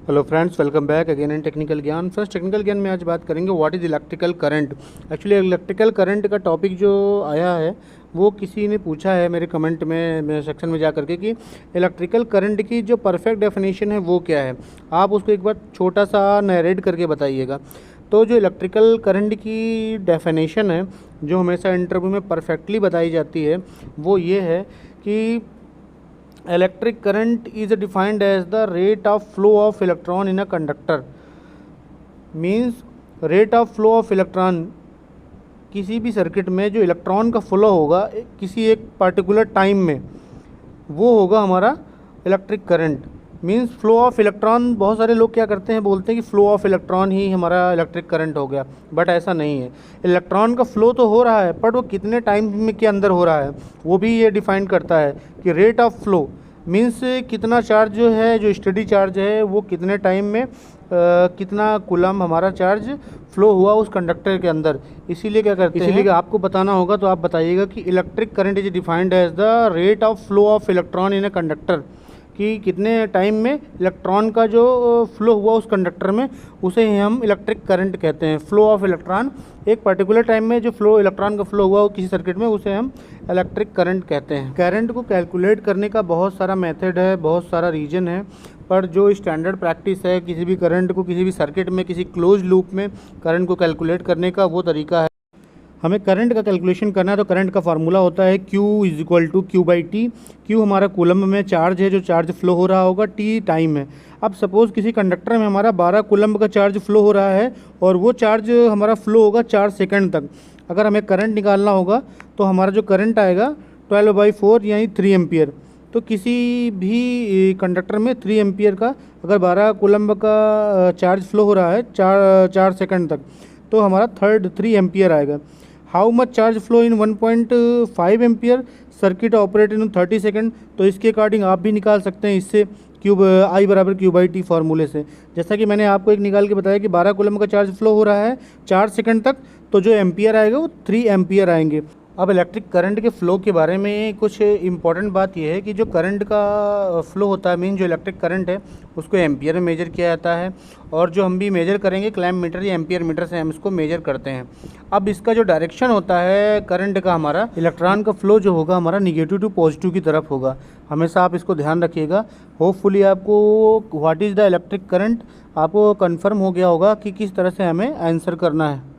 Hello friends, welcome back again in technical ज्ञान। First technical ज्ञान में आज बात करेंगे what is electrical current. Actually electrical current का टॉपिक जो आया है वो किसी ने पूछा है मेरे कमेंट में, मेरे सेक्शन में जा करके कि इलेक्ट्रिकल करंट की जो परफेक्ट डेफिनेशन है वो क्या है। आप उसको एक बार छोटा सा नरेट करके बताइएगा। तो जो इलेक्ट्रिकल करंट की डेफिनेशन है जो हमेशा इंटरव्यू में परफेक्टली बताई जाती है वो ये है कि electric current is defined as the rate of flow of electron in a conductor। Means rate of flow of electron, किसी भी सर्किट में जो इलेक्ट्रॉन का फ्लो होगा किसी एक पर्टिकुलर टाइम में वो होगा हमारा electric current. Means flow of electron, बहुत सारे लोग क्या करते हैं, बोलते हैं कि फ्लो ऑफ इलेक्ट्रॉन ही हमारा इलेक्ट्रिक करंट हो गया, बट ऐसा नहीं है। इलेक्ट्रॉन का फ्लो तो हो रहा है बट वो कितने टाइम में के अंदर हो रहा है वो भी ये डिफाइन करता है कि रेट ऑफ फ्लो मीन्स कितना चार्ज जो है, जो स्टडी चार्ज है वो कितने टाइम में कितना कूलम हमारा चार्ज फ्लो हुआ उस कंडक्टर के अंदर। इसीलिए क्या करते हैं, इसीलिए आपको बताना होगा तो आप बताइएगा कि electric current is defined as the rate of flow of electron in a conductor, कि कितने टाइम में इलेक्ट्रॉन का जो फ्लो हुआ उस कंडक्टर में उसे ही हम इलेक्ट्रिक करंट कहते हैं। फ्लो ऑफ इलेक्ट्रॉन, एक पर्टिकुलर टाइम में जो फ्लो इलेक्ट्रॉन का फ्लो हुआ हो किसी सर्किट में उसे हम इलेक्ट्रिक करंट कहते हैं। करंट को कैलकुलेट करने का बहुत सारा मेथड है, बहुत सारा रीजन है, पर जो स्टैंडर्ड प्रैक्टिस है किसी भी करंट को किसी भी सर्किट में किसी क्लोज लूप में करंट को कैलकुलेट करने का वो तरीका है। हमें करंट का कैलकुलेशन करना है तो करंट का फार्मूला होता है Q is equal to Q by T. Q हमारा कूलम में चार्ज है, जो चार्ज फ्लो हो रहा होगा, टी टाइम है। अब सपोज़ किसी कंडक्टर में हमारा 12 कूलम का चार्ज फ्लो हो रहा है और वो चार्ज हमारा फ्लो होगा 4 सेकंड तक। अगर हमें करंट निकालना होगा तो हमारा जो करंट आएगा 12/4 यानी 3 एम्पियर। तो किसी भी कंडक्टर में 3 एम्पियर का अगर 12 कूलम का चार्ज फ्लो हो रहा है 4 सेकंड तक तो हमारा 3 एम्पियर आएगा। How much charge flow in 1.5 ampere, circuit operate in 30 second. तो इसके अकॉर्डिंग आप भी निकाल सकते हैं इससे क्यूब आई बराबर क्यू बाई टी फार्मूले से। जैसा कि मैंने आपको एक निकाल के बताया कि 12 कूलम का चार्ज फ्लो हो रहा है 4 सेकंड तक, तो जो एम्पियर आएगा वो 3 एम्पियर आएंगे। अब इलेक्ट्रिक करंट के फ़्लो के बारे में कुछ इंपॉर्टेंट बात यह है कि जो करंट का फ़्लो होता है, मीन जो इलेक्ट्रिक करंट है उसको एम्पियर में मेजर किया जाता है, और जो हम भी मेजर करेंगे क्लैम्प मीटर या एम्पियर मीटर से हम इसको मेजर करते हैं। अब इसका जो डायरेक्शन होता है करंट का, हमारा इलेक्ट्रॉन का फ़्लो जो होगा हमारा निगेटिव टू पॉजिटिव की तरफ होगा। हमेशा आप इसको ध्यान रखिएगा। होपफुली आपको what is the electric current आपको कन्फर्म हो गया होगा कि किस तरह से हमें आंसर करना है।